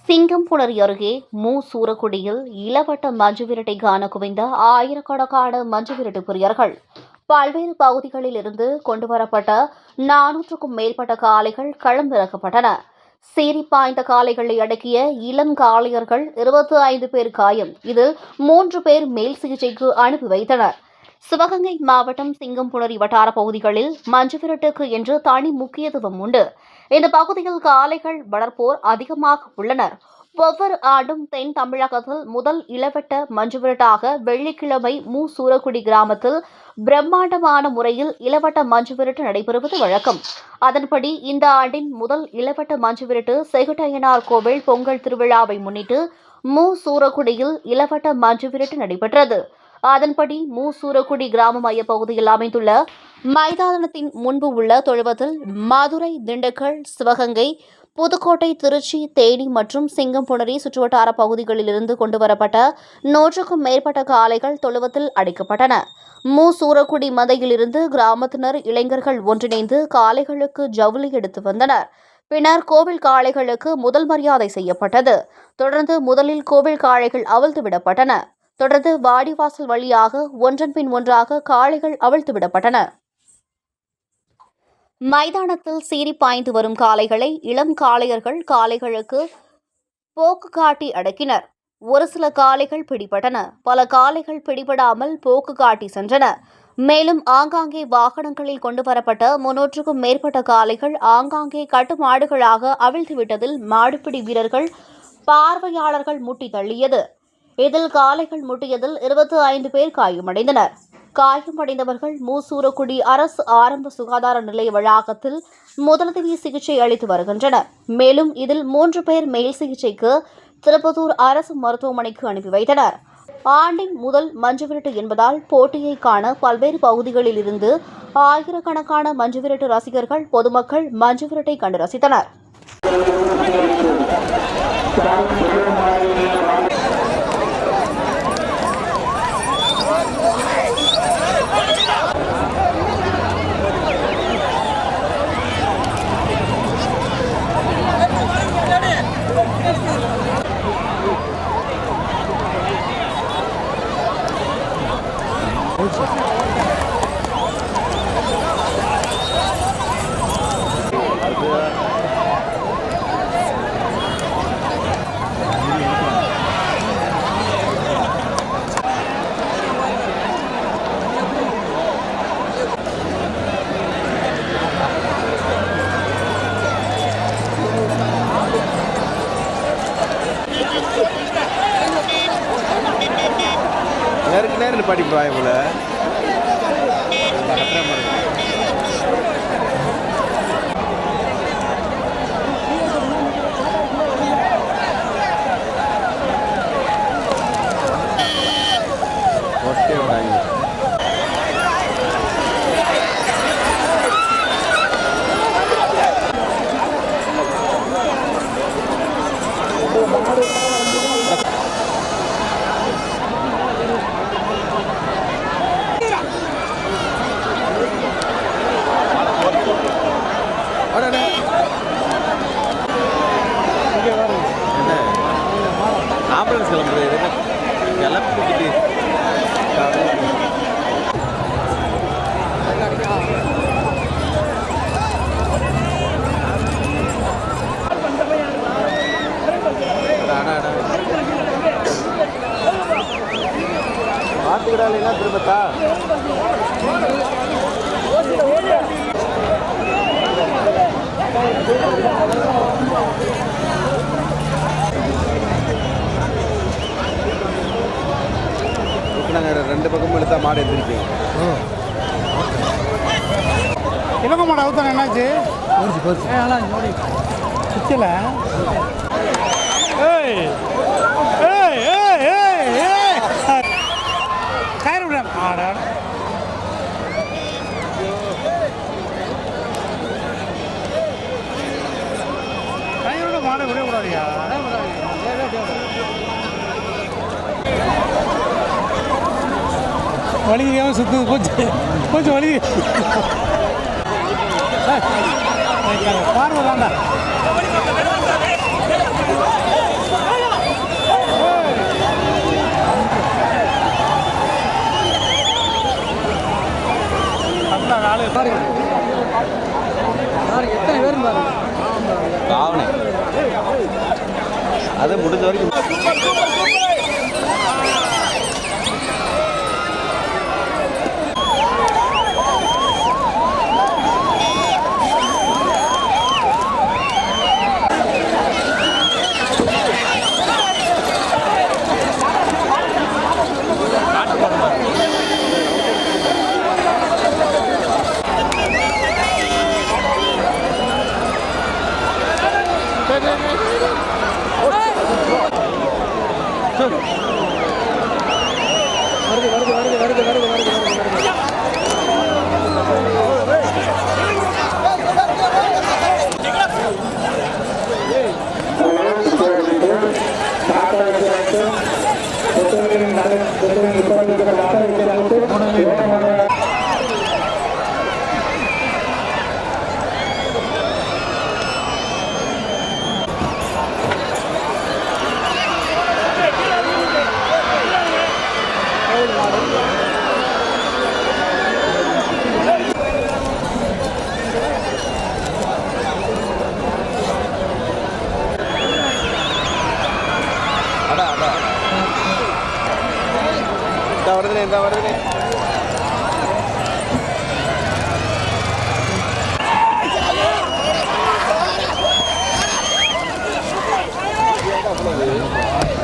சிங்கம்புணரி அருகே சூரக்குடியில் இளவட்ட மஞ்சுவிரட்டை காண குவிந்த ஆயிரக்கணக்கான மஞ்சுவிரட்டு பிரியர்கள். பல்வேறு பகுதிகளில் இருந்து கொண்டுவரப்பட்ட 400க்கும் மேற்பட்ட காளைகள் களமிறக்கப்பட்டன. சீறி பாய்ந்த காளைகளை அடக்கிய இளம் காளையர்கள் 25 பேர் காயம். இதில் 3 பேர் மேல் சிகிச்சைக்கு அனுப்பி வைத்தனர். சிவகங்கை மாவட்டம் சிங்கம்புணரி வட்டார பகுதிகளில் மஞ்சுவிரட்டுக்கு என்று தனி முக்கியத்துவம் உண்டு. இந்த பகுதியில் காளைகள் வளர்ப்போர் அதிகமாக உள்ளனர். ஒவ்வொரு ஆண்டும் தென் தமிழகத்தில் முதல் இளவட்ட மஞ்சுவிரட்டாக வெள்ளிக்கிழமை சூரக்குடி கிராமத்தில் பிரம்மாண்டமான முறையில் இளவட்ட மஞ்சுவிரட்டு நடைபெறுவது வழக்கம். அதன்படி இந்த ஆண்டின் முதல் இளவட்ட மஞ்சுவிரட்டு செகுட்டையனார் கோவில் பொங்கல் திருவிழாவை முன்னிட்டு சூரக்குடியில் இளவட்ட மஞ்சுவிரட்டு நடைபெற்றது. அதன்படி சூரக்குடி கிராம மைய பகுதியில் அமைந்துள்ள மைதானத்தின் முன்பு உள்ள தொழுவத்தில் மதுரை, திண்டுக்கல், சிவகங்கை, புதுக்கோட்டை, திருச்சி, தேனி மற்றும் சிங்கம்புணரி சுற்றுவட்டார பகுதிகளிலிருந்து கொண்டுவரப்பட்ட 100க்கும் மேற்பட்ட காளைகள் தொழுவத்தில் அடைக்கப்பட்டன. சூரக்குடி மதையிலிருந்து கிராமத்தினர், இளைஞர்கள் ஒன்றிணைந்து காளைகளுக்கு ஜவுளி எடுத்து வந்தனர். பின்னர் கோவில் காளைகளுக்கு முதல் மரியாதை செய்யப்பட்டது. தொடர்ந்து முதலில் கோவில் காளைகள் அவிழ்த்து விடப்பட்டன. தொடர்ந்து வாடிவாசல் வழியாக ஒன்றன் பின் ஒன்றாக காளைகள் அவிழ்த்து விடப்பட்டன. மைதானத்தில் சீறி பாய்ந்து வரும் காளைகளை இளம் காளையர்கள் காளைகளுக்கு போக்கு காட்டி அடக்கினர். ஒரு சில காளைகள் பிடிபட்டன. பல காளைகள் பிடிபடாமல் போக்கு காட்டி சென்றன. மேலும் ஆங்காங்கே வாகனங்களில் கொண்டுவரப்பட்ட 300க்கும் மேற்பட்ட காளைகள் ஆங்காங்கே கட்டுமாடுகளாக அவிழ்த்துவிட்டதில் மாடுபிடி வீரர்கள், பார்வையாளர்கள் முட்டி தள்ளியது. இதில் காளைகள் முட்டியதில் 25 பேர் காயமடைந்தனர். காயமடைந்தவர்கள் சூரக்குடி அரசு ஆரம்ப சுகாதார நிலைய வளாகத்தில் முதலுதவி சிகிச்சை அளித்து வருகின்றனர். மேலும் இதில் 3 பேர் மேல் சிகிச்சைக்கு திருப்பத்தூர் அரசு மருத்துவமனைக்கு அனுப்பி வைத்தனர். ஆண்டின் முதல் மஞ்சுவிரட்டு என்பதால் போட்டியை காண பல்வேறு பகுதிகளில் இருந்து ஆயிரக்கணக்கான மஞ்சுவிரட்டு ரசிகர்கள், பொதுமக்கள் மஞ்சுவிரட்டை கண்டு ரசித்தனர். நேருக்கு படிப்பாய் போல ஆம்புலன்ஸ் கிளம்புது கிளம்பிட்டு பார்த்துக்கிடாதுன்னா திரும்பத்தா நாங்கள் 2 பக்கமும் எடுத்தா மாடு எடுத்துருக்கோம். இலக்க மாடு அவுத்தானே என்னாச்சு? சுத்தல கயிறு விட ஆடா கயிறு மாடை விடக்கூடாதியா. வலிக்காம சுற்றுது கொஞ்சம் வலி பார்வை தாண்டா. அது முடிஞ்ச வரைக்கும் இந்த வருதுனே அவ்வளவு